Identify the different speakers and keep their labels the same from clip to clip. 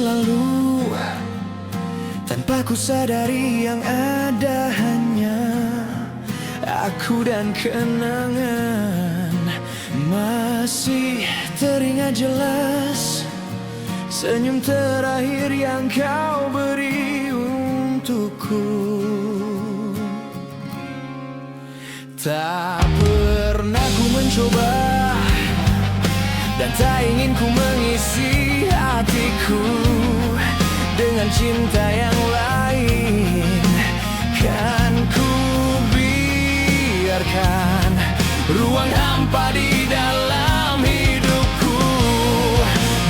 Speaker 1: berlalu tanpa ku sadari yang ada hanya aku dan kenangan. Masih teringat jelas senyum terakhir yang kau beri untukku. Tak pernah ku mencoba dan tak ingin ku mengisi hatiku dengan cinta yang lain. Kan ku biarkan ruang hampa di dalam hidupku.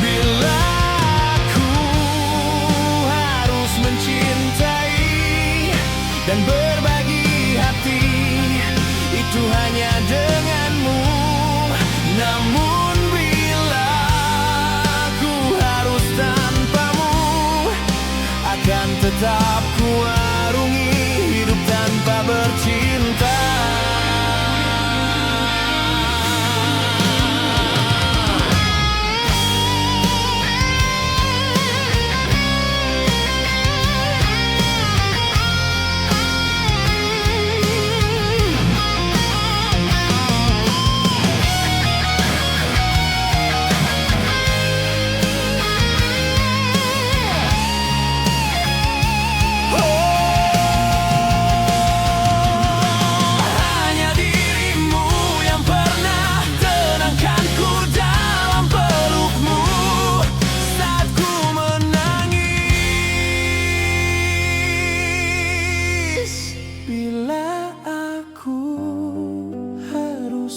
Speaker 1: Bila aku harus mencintai dan berbagi hati, itu hanya denganmu. Namun bila aku harus tanpamu, akan tetap ku arungi hidup tanpa bercinta.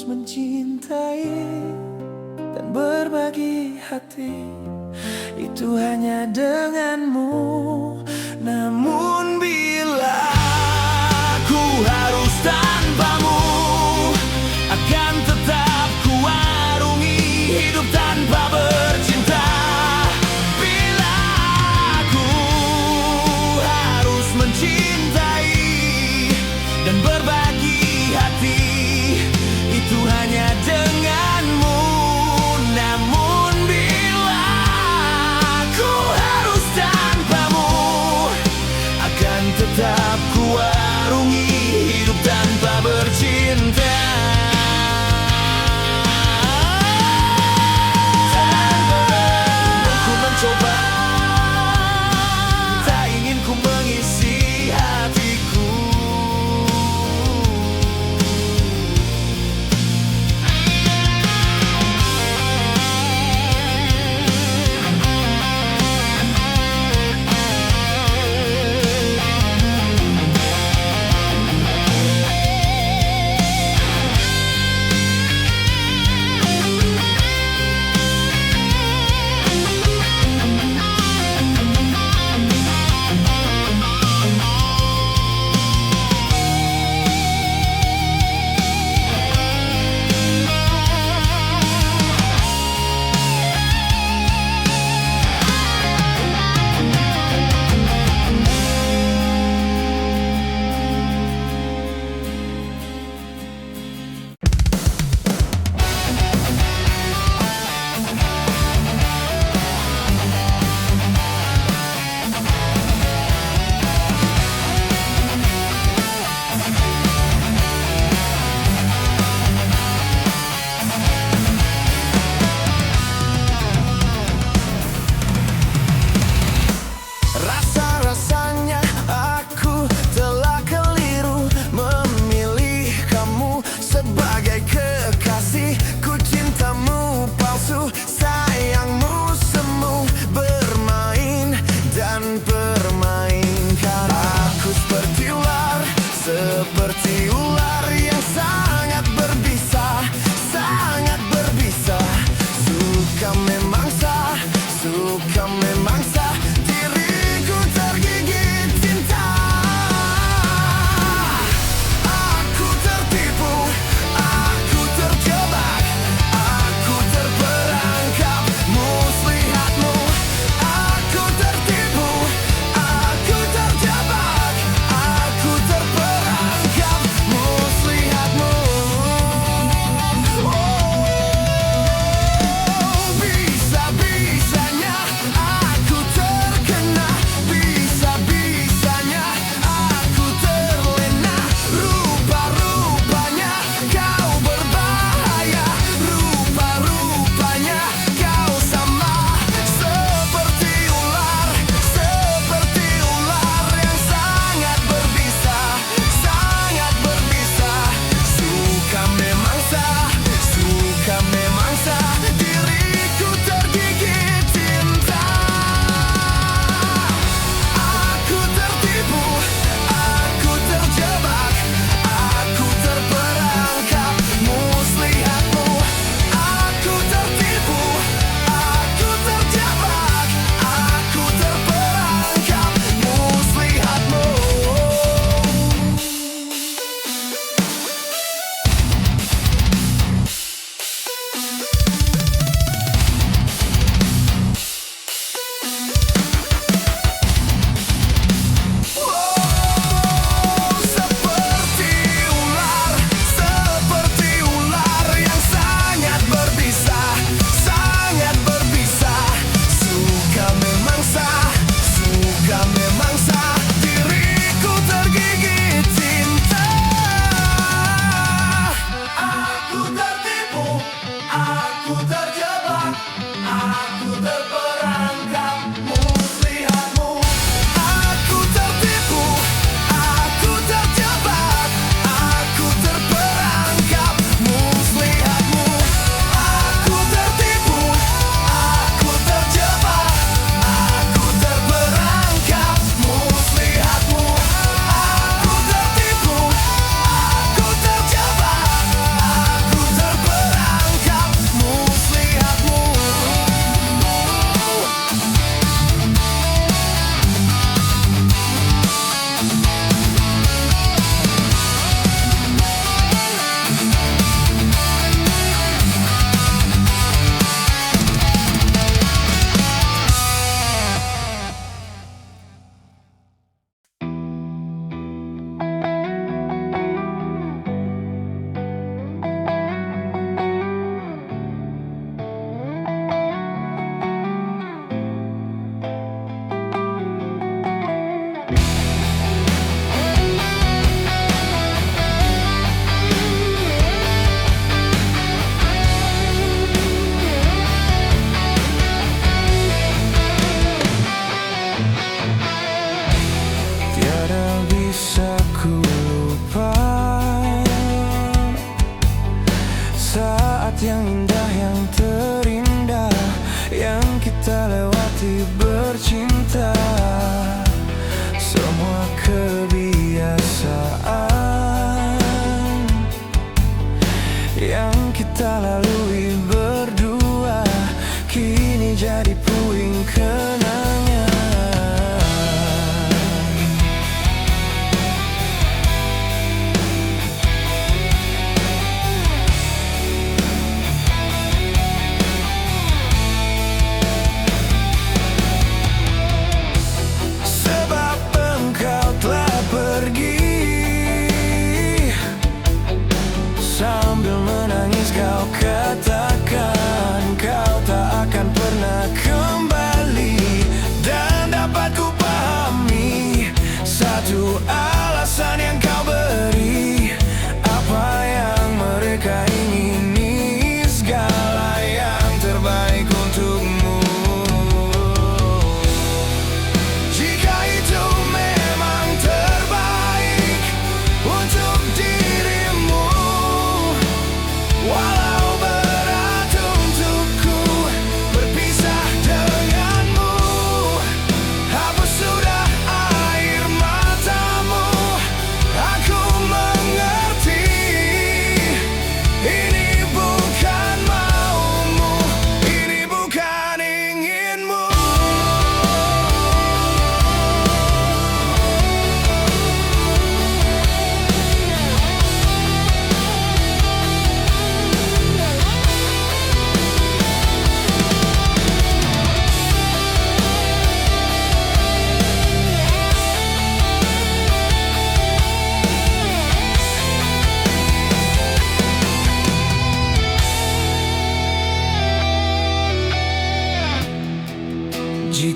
Speaker 1: Mencintai dan berbagi hati, itu hanya denganmu. Namun bila aku harus tanpamu, akan tetap ku arungi hidup tanpa bercinta. Bila aku harus mencintai dan berbagi hati, itu hanya denganmu. Namun bila aku harus tanpamu, akan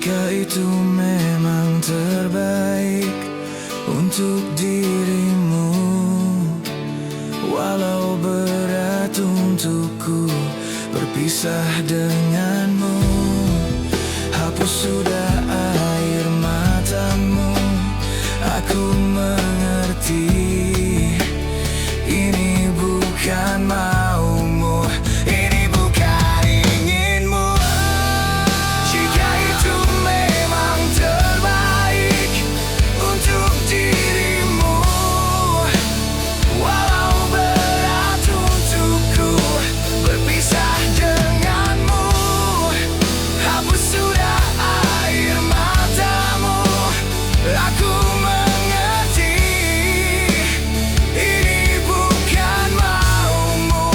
Speaker 1: Jika itu memang terbaik untuk dirimu, walau berat untukku berpisah denganmu, hapus sudah air matamu. Aku mengerti, ini bukan maumu, ini bukan inginmu. Jika itu memang terbaik untuk dirimu, walau berat untukku berpisah denganmu, hapus sudah air matamu. Aku mengerti, ini bukan maumu,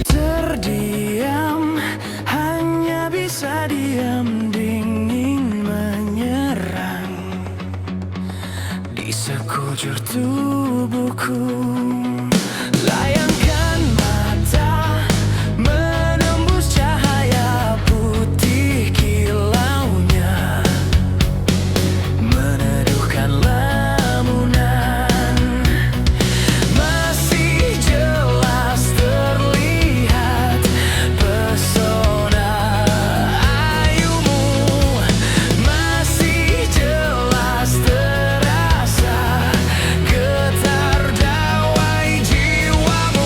Speaker 1: Terdiam, hanya bisa diam, dingin menyerang di sekujur tubuhku. Layangkan mata, menembus cahaya putih kilaunya, meneduhkan lamunan. Masih jelas terlihat pesona ayumu, masih jelas terasa getar dawai jiwamu.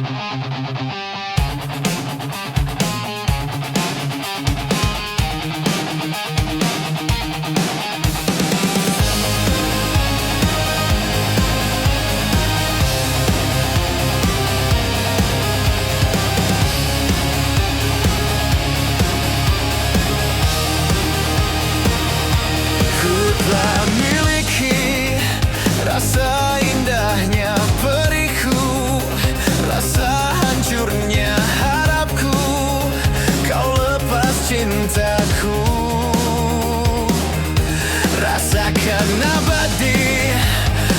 Speaker 1: Ku telah miliki rasa indahnya periku, rasa hancurnya harapku, kau lepas cintaku. Rasakan abadi,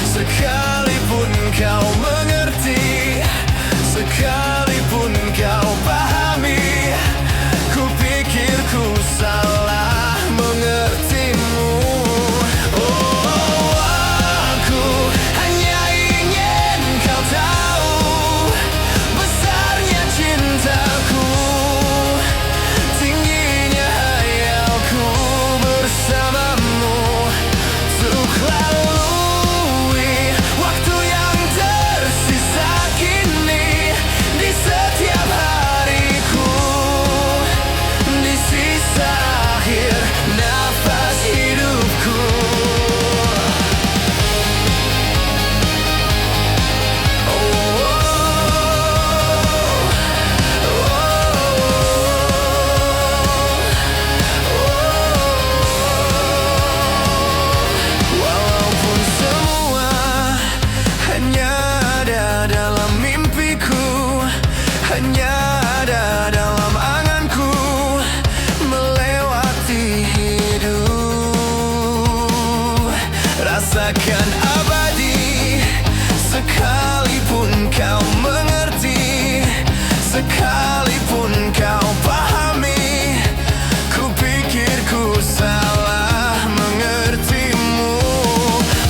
Speaker 1: sekalipun kau mengerti, sekalipun kau pahami, ku pikir ku salah mengertimu. Oh, aku hanya ingin kau tahu besarnya cintaku, tingginya hayalku bersamamu, untuk lalui waktu yang tersisa kini, di setiap hariku, di sisa akhir nafas hidupku. Walaupun semua hanya ada dalam mimpiku, hanya ada dalam anganku, melewati hidup. Rasakan abadi, sekalipun kau mengerti, sekalipun kau pahami, ku pikir ku salah mengertimu.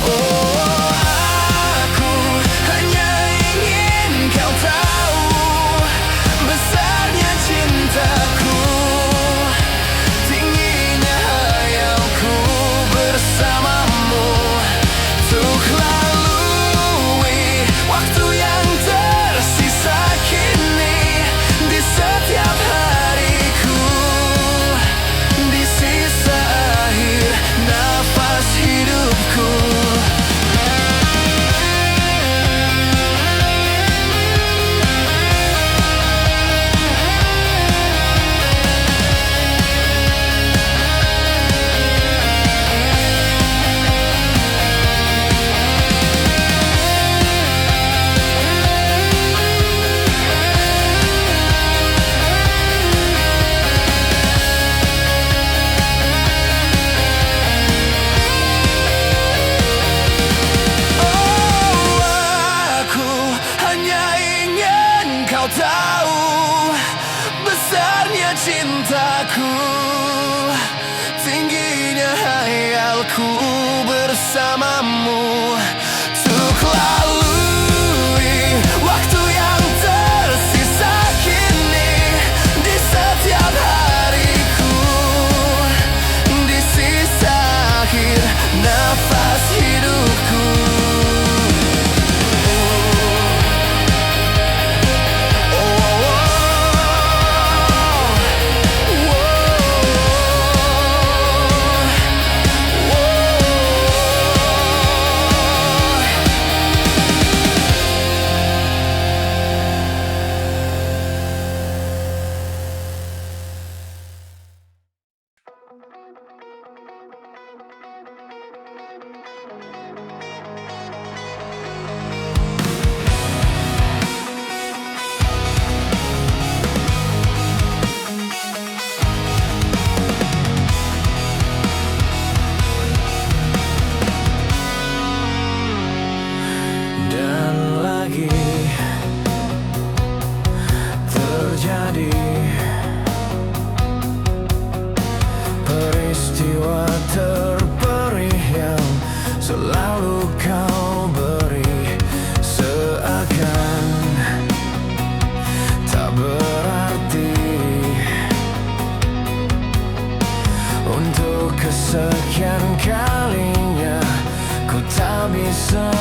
Speaker 1: Oh, aku hanya ingin kau tahu besarnya cintaku, tingginya hayalku bersamamu, untuk lalui waktu yang tersisa kini, di setiap hariku, di sisa akhir nafas hidupku. Oh, aku hanya ingin kau tahu besarnya cintaku, tingginya hayalku bersamamu, untuk lalui waktu yang tersisa kini, di setiap hariku, di sisa akhir nafas hidupku. Sekian kalinya ku tak bisa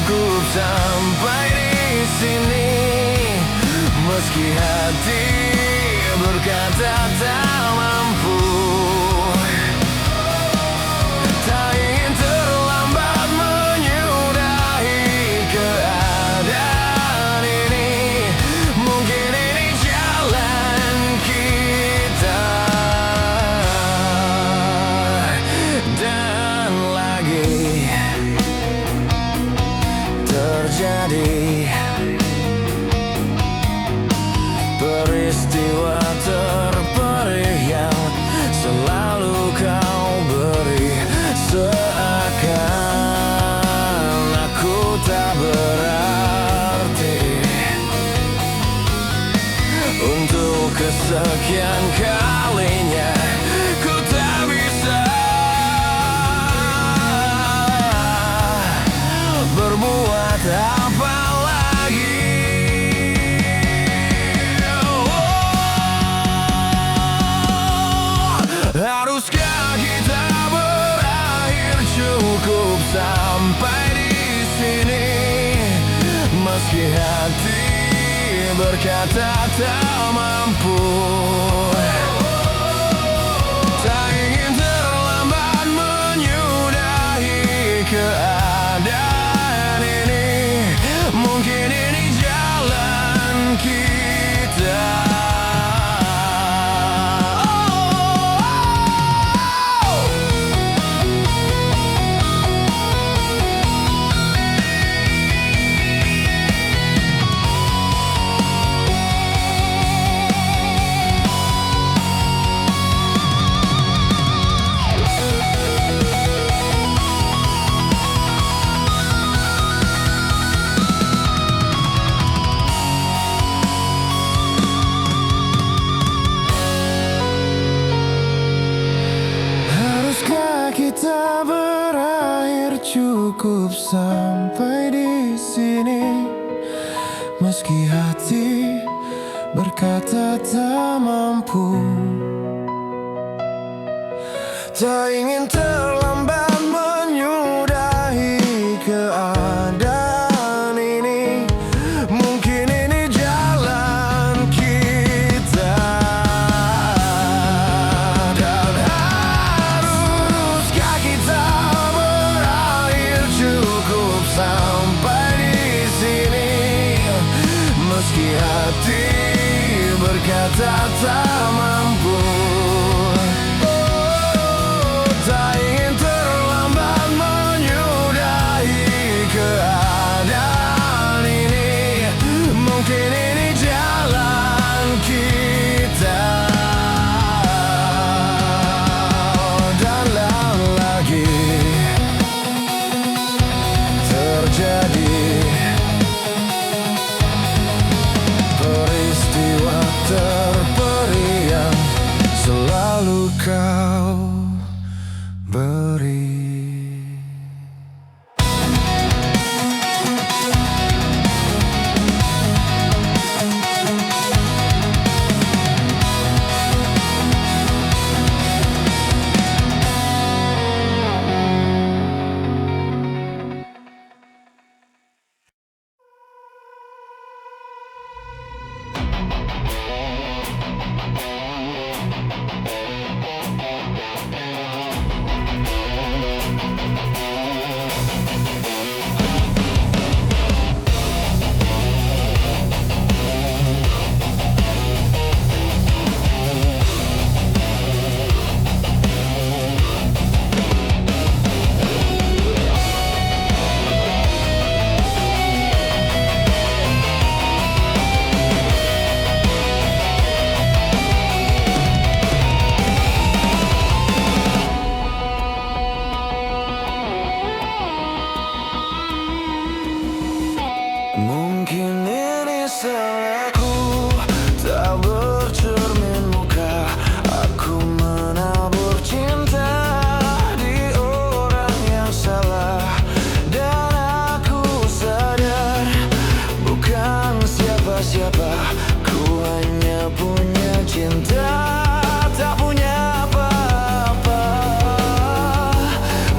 Speaker 1: cukup sampai di sini. Meski hati berkata tak mampu, tak ingin terlambat menyudahi keadaan ini. Mungkin ini jalan kita. Dan lagi terjadi peristiwa terperih yang selalu kau beri. Seakan aku tak berarti. Untuk kesekian kalinya ku tak bisa berbuat apa lagi. Haruskah kita berakhir cukup sampai di sini? Meski hati berkata tak mampu, tak ingin terlambat menyudahi keadaan ini. Mungkin ini jalan kita. Kita berakhir cukup sampai di sini. Meski hati berkata tak mampu, tak ingin terlambat menyudahi keadaan ini. Mungkin ini jalan kita. Dan haruskah kita berakhir cukup sampai di sini? Meski hati berkata tak mampu, tak ingin terlambat menyudahi keadaan ini. Mungkin ini jalan kita. Dan lagi terjadi peristiwa terperih yang selalu kau beri. Mungkin ini salahku, tak bercermin muka. Aku menabur cinta di orang yang salah. Dan aku sadar bukan siapa-siapa. Ku hanya punya cinta, tak punya apa-apa.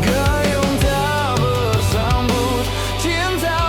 Speaker 1: Gayung tak bersambut, cinta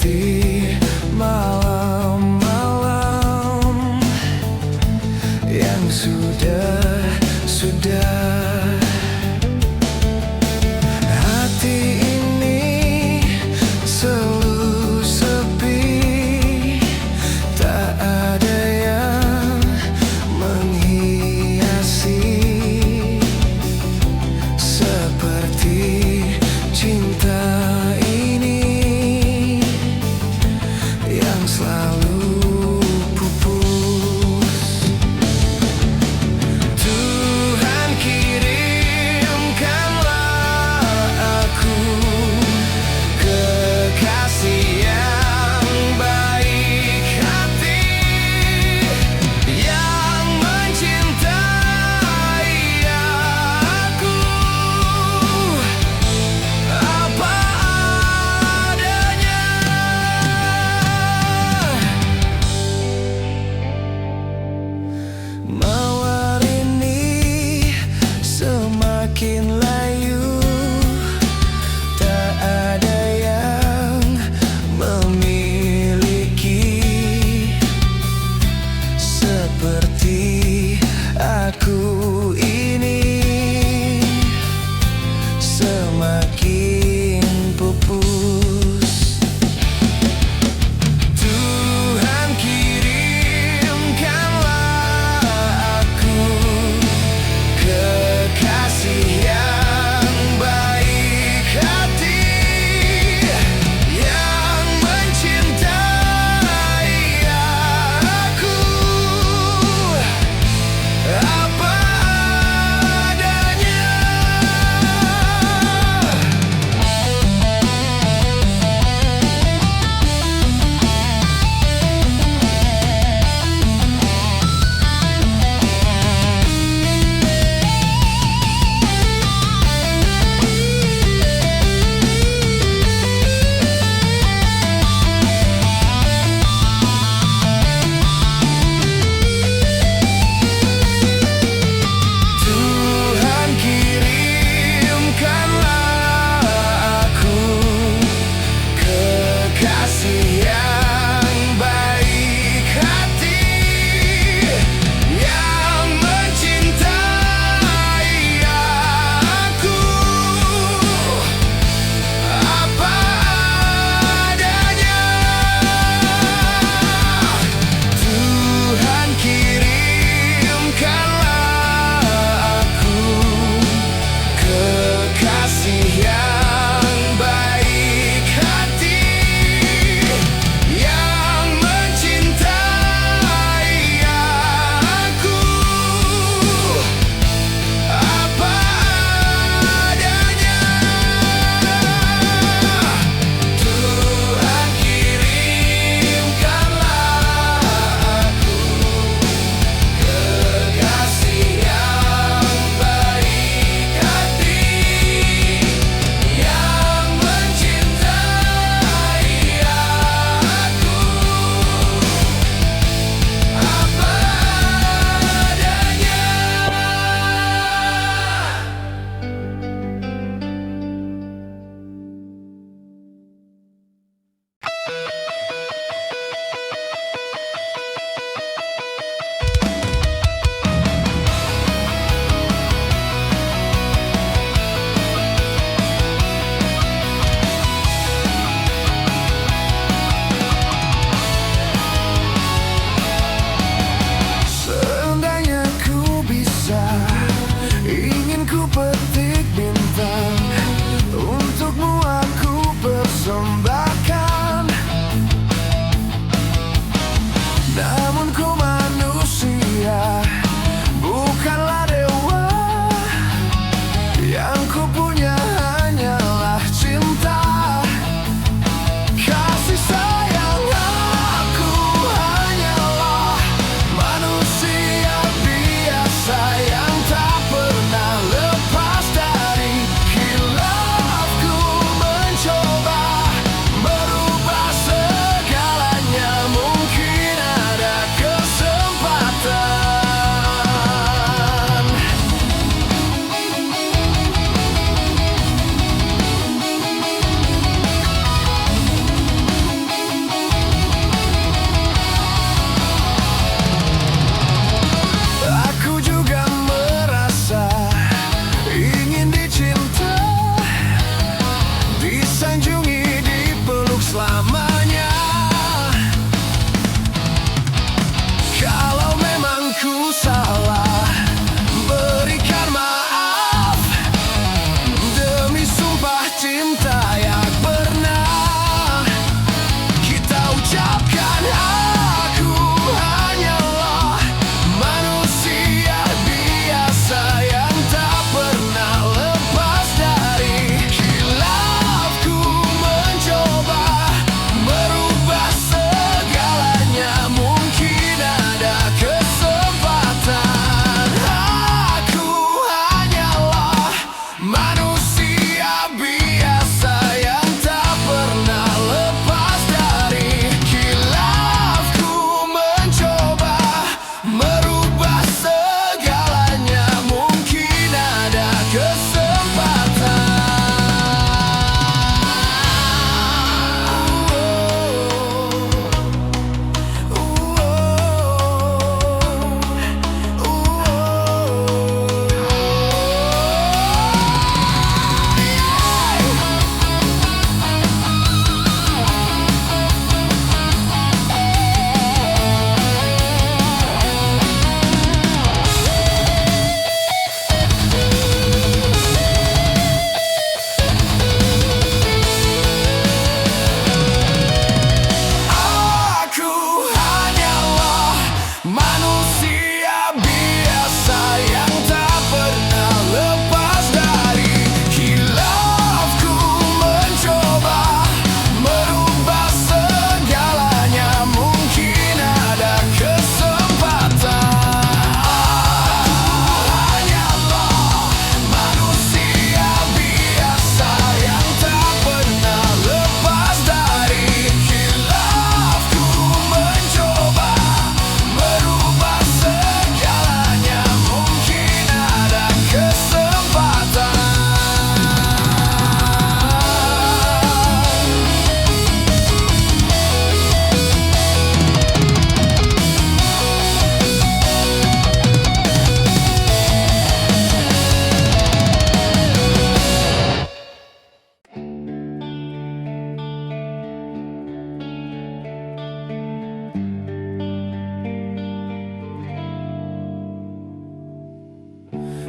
Speaker 1: seperti malam-malam yang sudah hati ini selalu sepi, tak ada yang menghiasi seperti cinta ini yang selalu pupus. Tuhan kirimkanlah aku kekasih yang baik hati, yang mencintai aku apa adanya.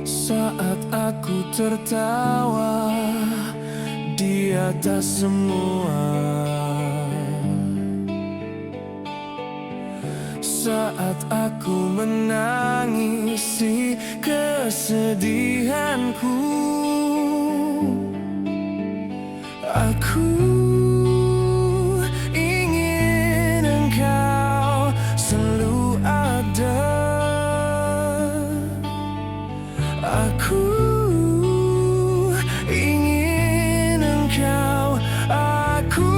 Speaker 1: saat aku tertawa di atas semua. Saat aku menangisi kesedihanku, aku ingin engkau selalu ada. Aku ingin engkau aku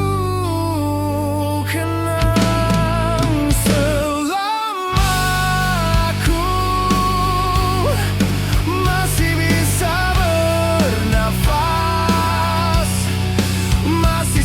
Speaker 1: kenang selama aku masih bisa bernafas, masih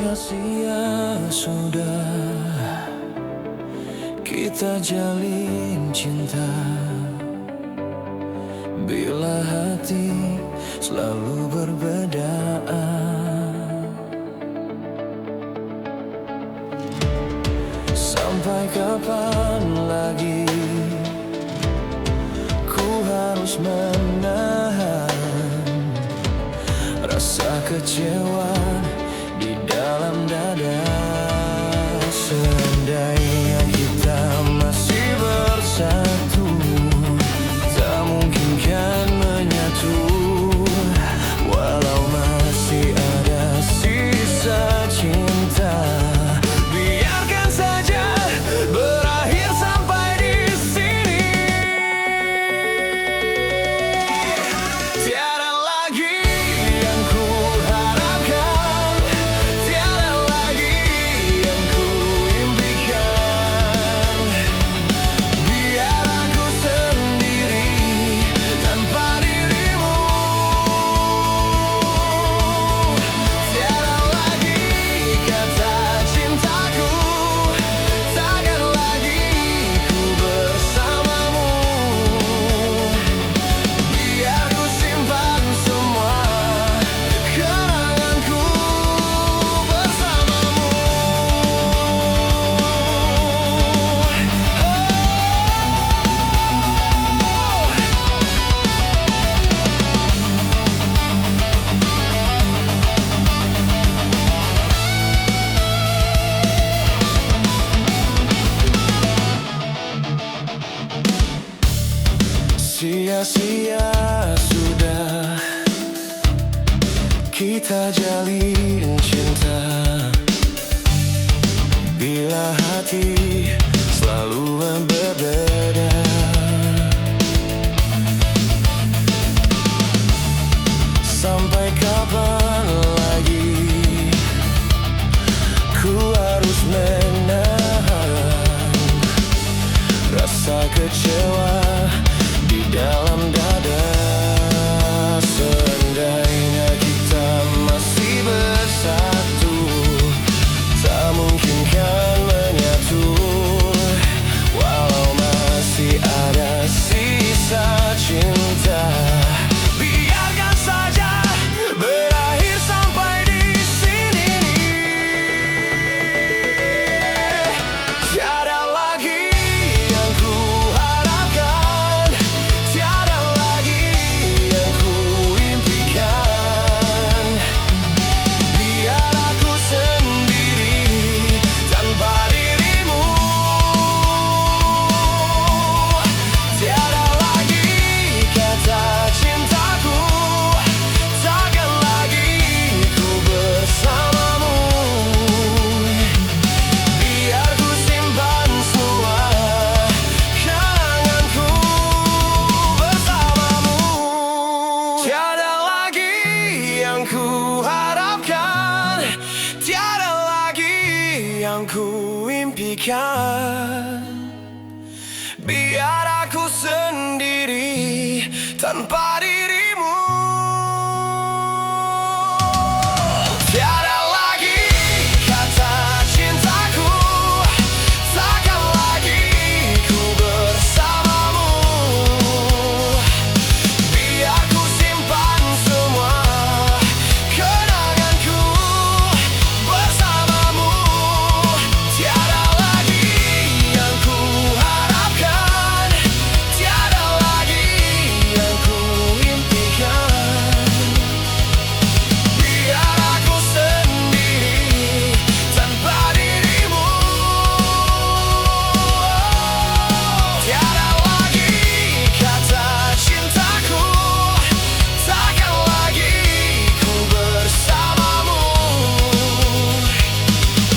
Speaker 1: sia-sia sudah kita jalin cinta, bila hati selalu berbeda. Sampai kapan lagi ku harus menahan rasa kecewa di dalam dada. Seandainya kita masih bersatu, tak mungkin kan menyatu. Walau masih ada sisa cinta, biarkan saja berakhir sampai di sini. Tiada lagi yang ku harapkan, tiada lagi yang ku impikan. Biar aku sendiri tanpa dirimu. Tiada lagi kata cintaku, takkan lagi ku bersamamu. Biar ku simpan semua kenanganku bersamamu. Sia-sia sudah kita jalin cinta, bila hati selalu berbeda. Sampai kapan lagi ku harus menahan rasa kecewa di dalam dada. Seandainya kita masih bersatu, tak mungkin kan menyatu. Walau masih ada sisa cinta, biarkan saja berakhir sampai di sini. Tiada lagi yang ku harapkan, tiada lagi yang ku impikan. Biar aku sendiri tanpa dirimu. Tiada lagi kata cintaku, takkan lagi ku bersamamu. Biar ku simpan semua kenanganku bersamamu. Tiada lagi yang ku harapkan, tiada lagi yang ku impikan. Biar aku sendiri tanpa dirimu. Tiada lagi kata cintaku, takkan lagi ku bersamamu. Biar ku simpan semua kenanganku bersamamu. Tiada lagi yang ku harapkan, tiada lagi yang ku impikan. Biar aku sendiri tanpa dirimu. Tiada lagi kata cintaku, takkan lagi ku bersamamu.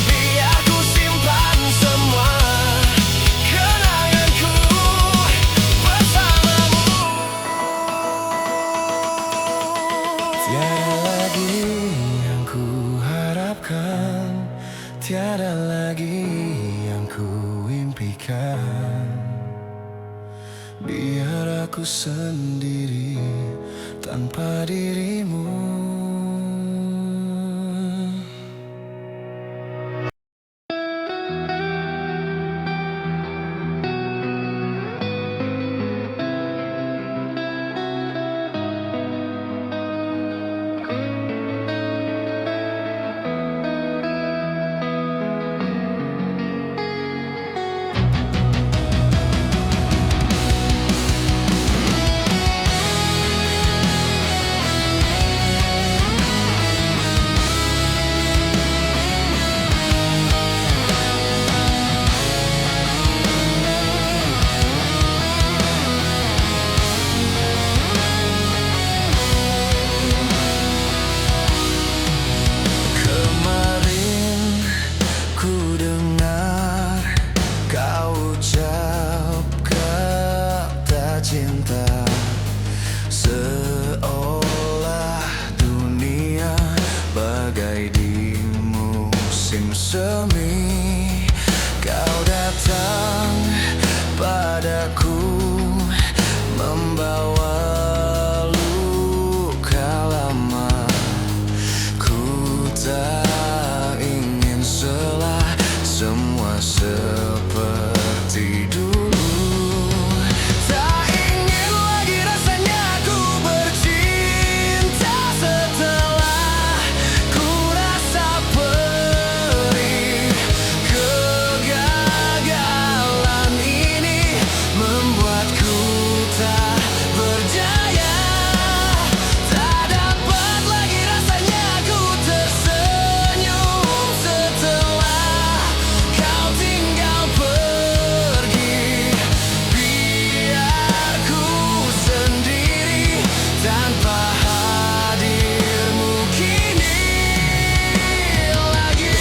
Speaker 1: Biar ku simpan semua kenanganku bersamamu. Tiada lagi yang ku harapkan, tiada lagi yang ku impikan. Biar aku sendiri tanpa dirimu. semi. Kau datang padaku membawa luka lama. Ku tak ingin selah semua seperti dulu. Tak ingin lagi rasanya ku bercinta setelah ku rasa perih. Kegagalan ini membuatku tak berdaya. Tak dapat lagi rasanya ku tersenyum setelah kau tinggal pergi. Biar ku sendiri tanpa hadirmu kini lagi.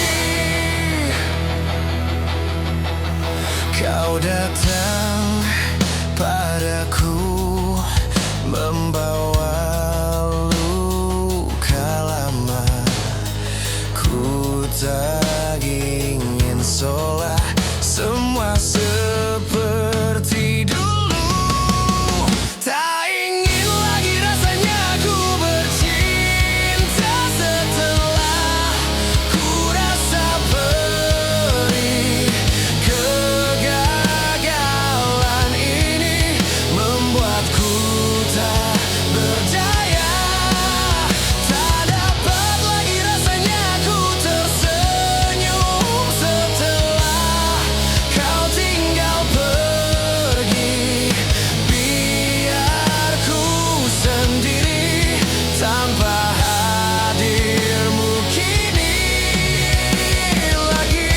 Speaker 1: Kau datang padaku membawa luka lama. Ku tak ingin seolah semua seperti dulu. Tak ingin lagi rasanya ku bercinta setelah ku rasa perih. Kegagalan ini membuatku tak berdaya. Tak dapat lagi rasanya ku tersenyum setelah kau tinggal pergi. Biar ku sendiri tanpa hadirmu kini lagi.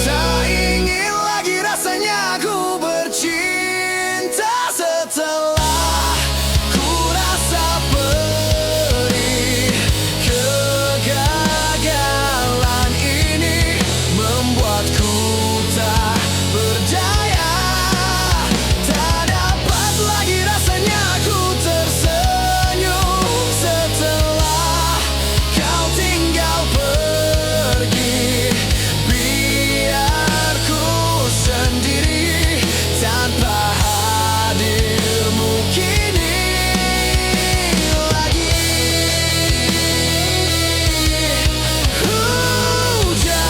Speaker 1: Tak ingin lagi rasanya ku bercinta setelah ku rasa perih. Kegagalan ini membuatku tak berdaya. Tak dapat lagi rasanya ku tersenyum setelah kau tinggal pergi. Biar ku sendiri tanpa hadirmu kini lagi. Hujan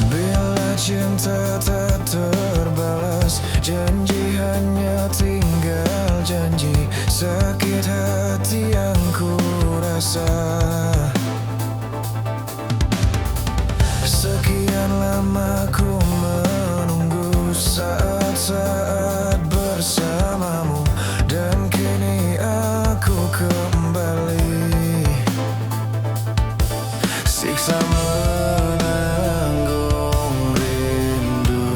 Speaker 1: bila cinta tak terbalas, janji hanya tinggal janji. Sakit hati yang ku rasa. Sekian lama ku menunggu saat-saat bersamamu, dan kini aku kembali. Siksa menanggung rindu.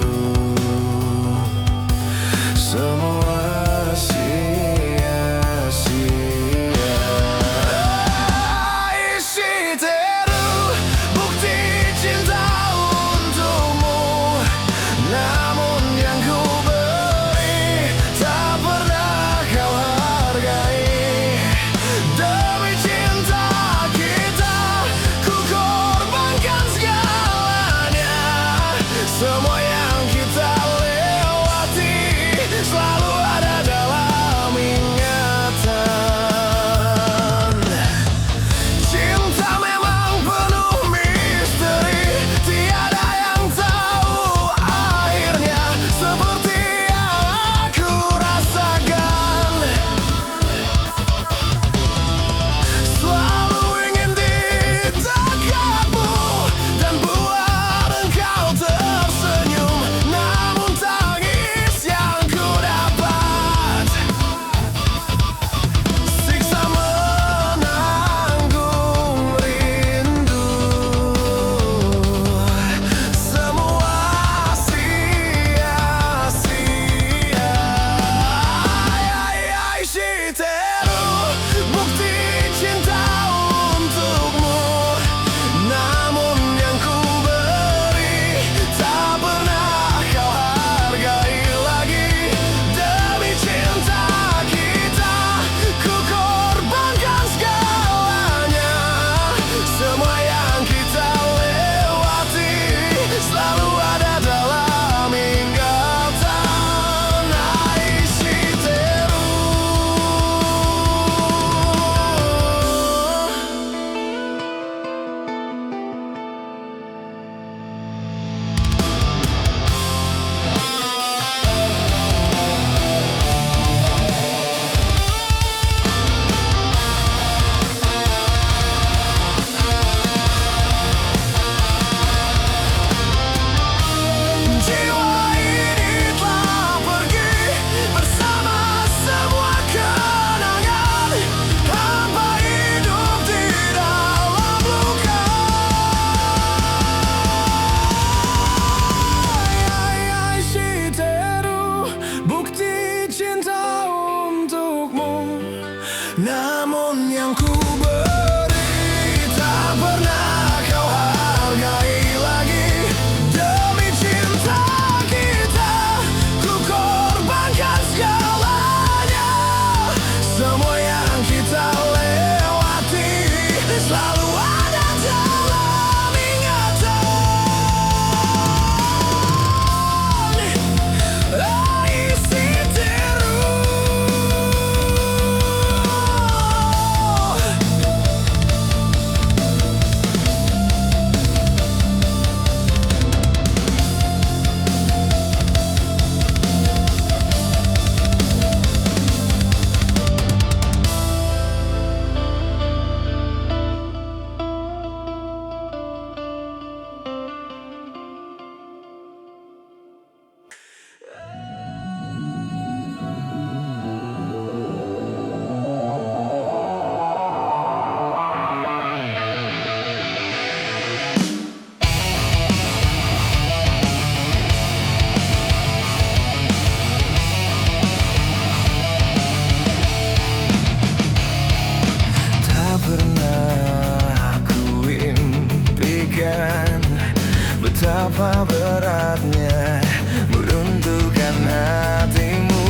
Speaker 1: Betapa beratnya meruntuhkan hatimu.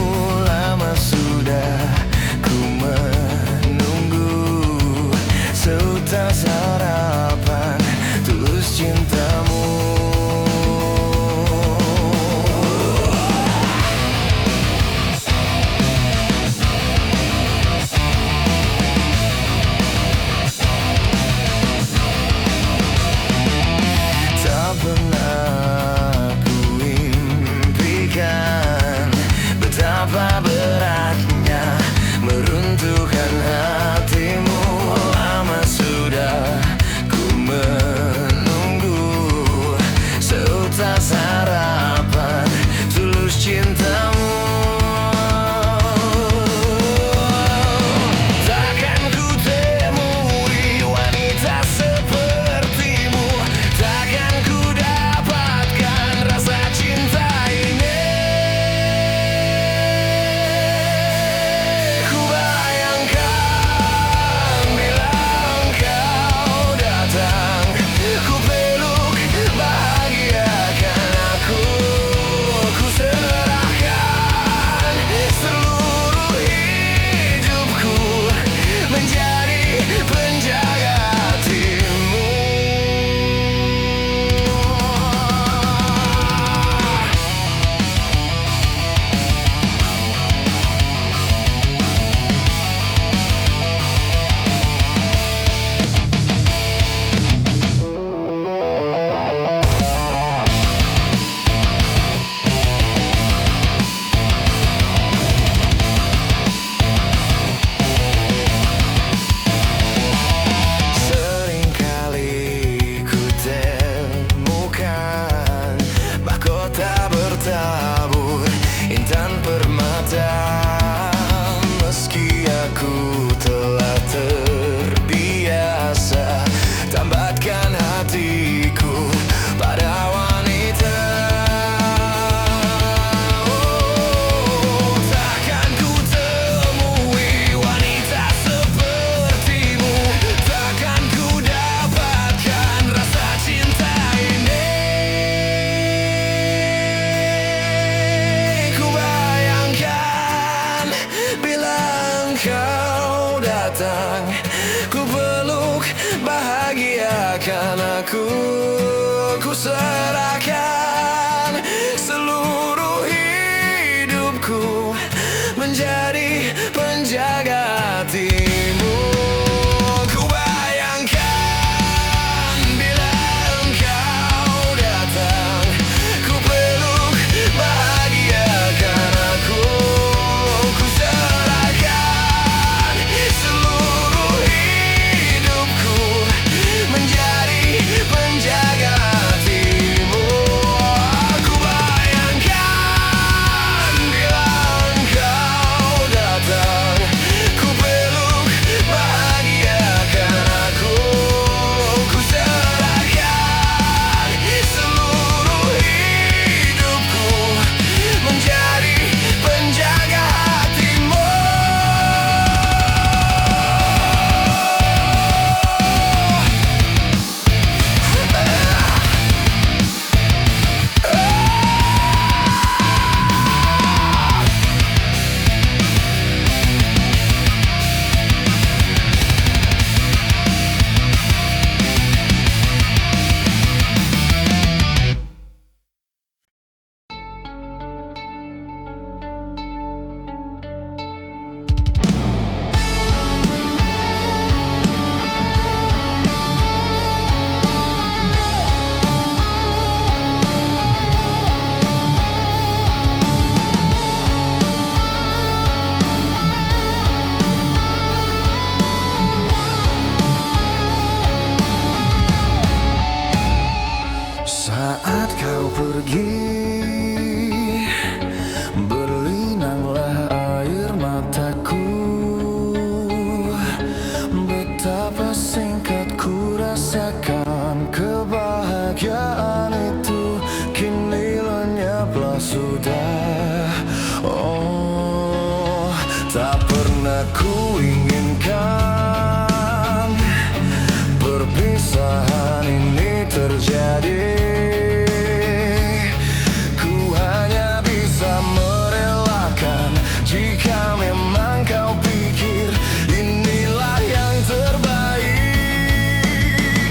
Speaker 1: Lama sudah ku menunggu seutas harapan tulus cintamu. Tak pernah ku impikan betapa beratnya meruntuhkan hatimu. Lama sudah ku menunggu seutas harapan tulus cintamu. Takkan ku temui wanita sepertimu, takkan ku dapatkan rasa cinta ini. Ku bayangkan bila engkau datang, ku peluk bahagiakan aku. Ku serahkan seluruh hidupku menjadi penjaga hatimu. Seringkali ku temukan mahkota bertabur intan permata. Meski aku telah terbiasa tambatkan hatiku pada wanita. Takkan ku temui wanita sepertimu, takkan ku dapatkan rasa cinta ini. Ku bayangkan bila engkau datang, ku peluk bahagiakan aku. Ku serahkan seluruh hidupku menjadi penjaga hatimu. Ku bayangkan bila engkau datang, ku peluk bahagiakan aku. Ku serahkan seluruh hidupku menjadi penjaga hatimu. Ku bayangkan bila engkau datang, ku peluk bahagiakan aku. Ku serahkan seluruh hidupku menjadi penjaga hatimu. Saat kau pergi, berlinanglah air mataku. Betapa singkat ku rasakan kebahagiaan itu, kini lenyaplah sudah. Oh, tak pernah ku inginkan perpisahan ini terjadi. Jika memang kau pikir inilah yang terbaik,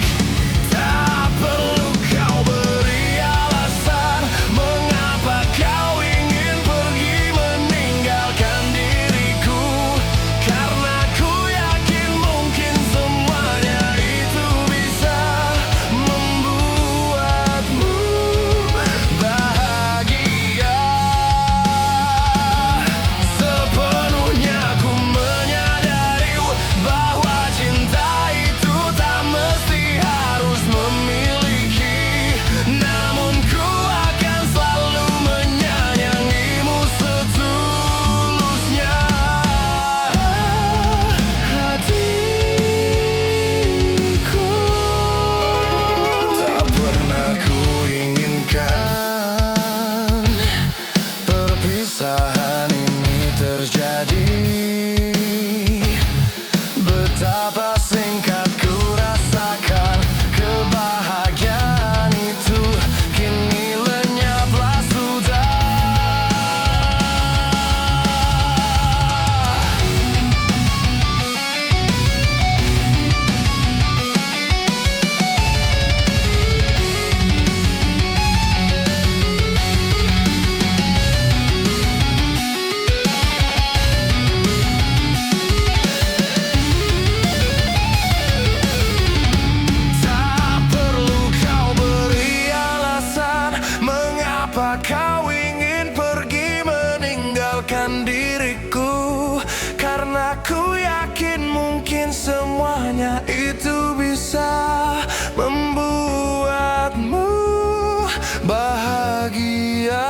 Speaker 1: tak perlu kau beri alasan mengapa kau ingin pergi meninggalkan diriku. Karena ku yakin mungkin semuanya itu bisa membuatmu bahagia. Sepenuhnya ku menyadari bahwa cinta itu tak mesti harus memiliki, namun ku akan selalu menyayangimu setulusnya hatiku. Tak pernah ku inginkan perpisahan ini terjadi. Betapa singkat ku rasakan kebahagiaan itu, kini lenyaplah sudah. Tak perlu kau beri alasan mengapa kau ingin pergi meninggalkan diriku. Karena ku yakin mungkin semuanya itu bisa membuatmu bahagia.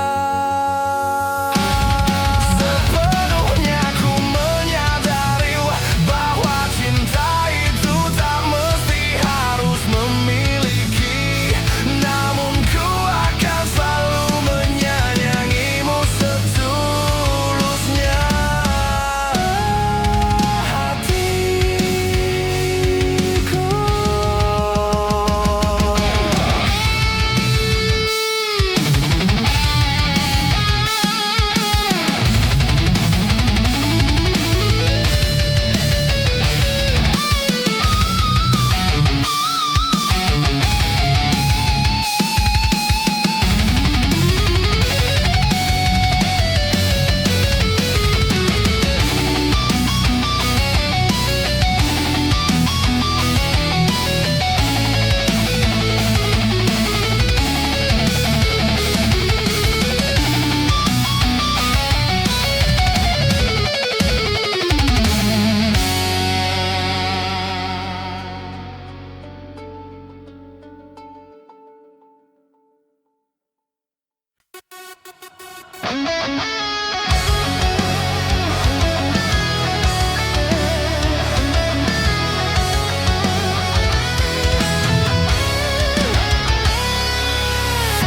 Speaker 1: Sepenuhnya ku menyadari bahwa cinta itu tak mesti harus memiliki, namun ku akan selalu menyayangimu setulusnya hatiku.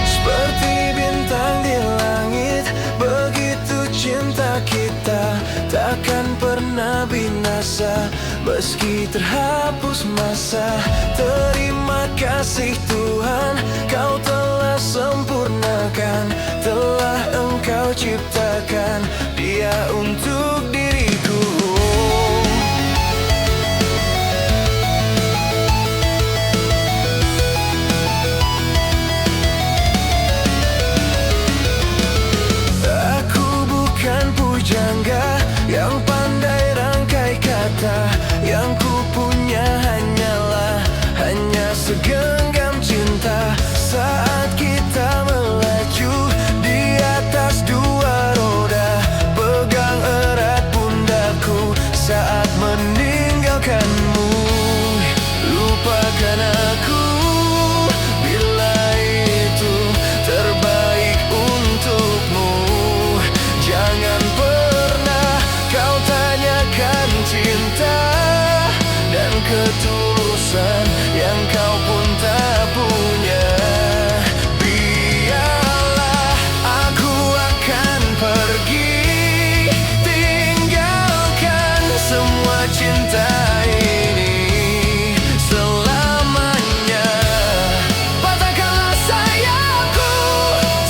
Speaker 1: Seperti bintang di langit, begitu cinta kita takkan pernah binasa meski terhapus masa. Terima kasih Tuhan, Kau telah sempurnakan, telah Engkau ciptakan Dia untuk diriku. Aku bukan pujangga yang pandai rangkai kata, yang ku punya hanya segenggam cinta. Saat kita melaju di atas dua roda, pegang erat pundakku saat meninggalkanmu. Lupakan aku bila itu terbaik untukmu. Jangan pernah kau tanyakan cinta dan ketulusan yang kau pun tak punya. Biarlah aku akan pergi, tinggalkan semua cinta ini selamanya. Patahkanlah sayangku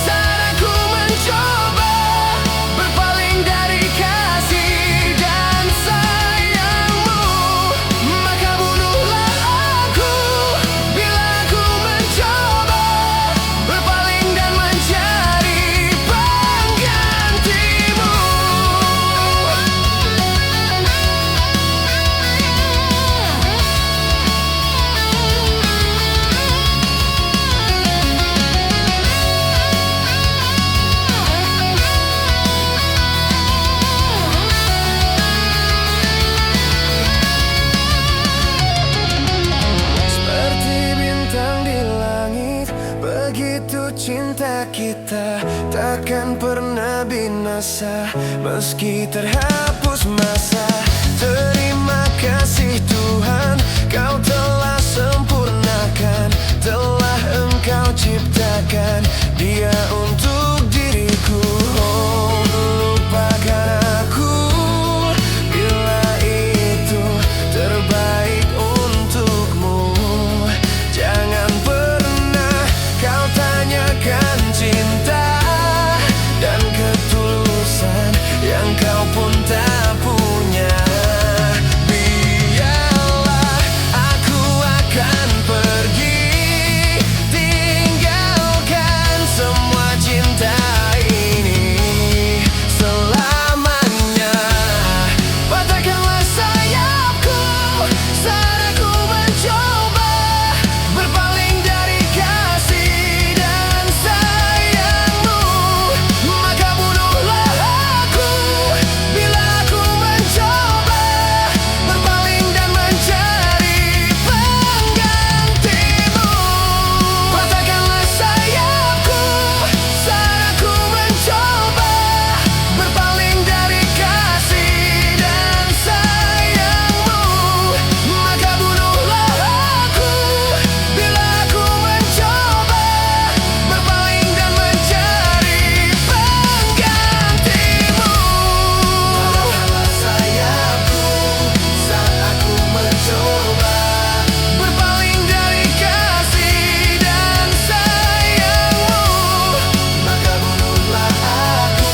Speaker 1: saat aku mencoba berpaling dari kata. asa, meski terhapus masa. Terima kasih Tuhan, Kau telah sempurnakan, telah Engkau ciptakan Dia untuk diriku. Oh, lupakan aku bila itu terbaik untukmu. Jangan pernah kau tanyakan cinta dan ketulusan yang kau pun tak punya. Biarlah aku akan pergi, tinggalkan semua cinta ini selamanya. Patahkanlah sayapku saat aku mencoba berpaling dari kasih dan sayangmu. Maka bunuhlah aku bila aku mencoba berpaling dan mencari penggantimu. Patahkanlah sayapku saat aku mencoba berpaling dari kasih dan sayangmu. Maka bunuhlah aku bila aku mencoba berpaling dan mencari penggantimu. Patahkanlah sayapku saat aku mencoba berpaling dari kasih dan sayangmu. Maka bunuhlah aku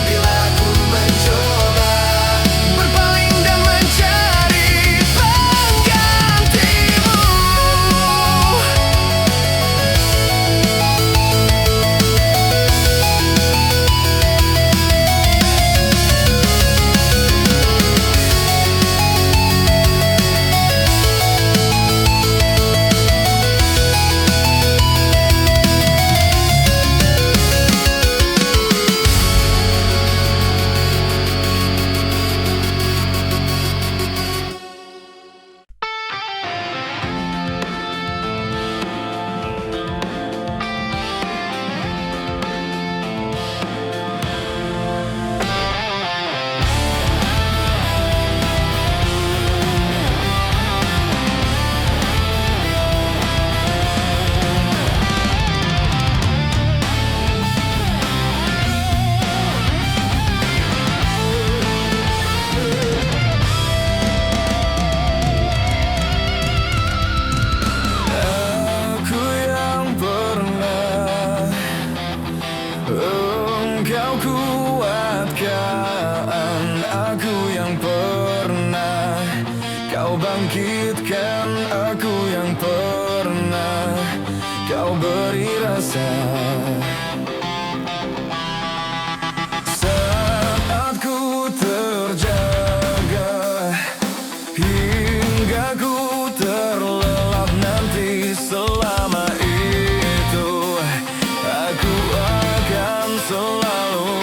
Speaker 1: bila aku mencoba berpaling dan mencari penggantimu. Aku yang pernah Engkau kuatkan, aku yang pernah Kau bangkitkan, aku yang pernah Kau beri rasa. Saat ku terjaga hingga ku terlelap nanti, selama itu aku akan selalu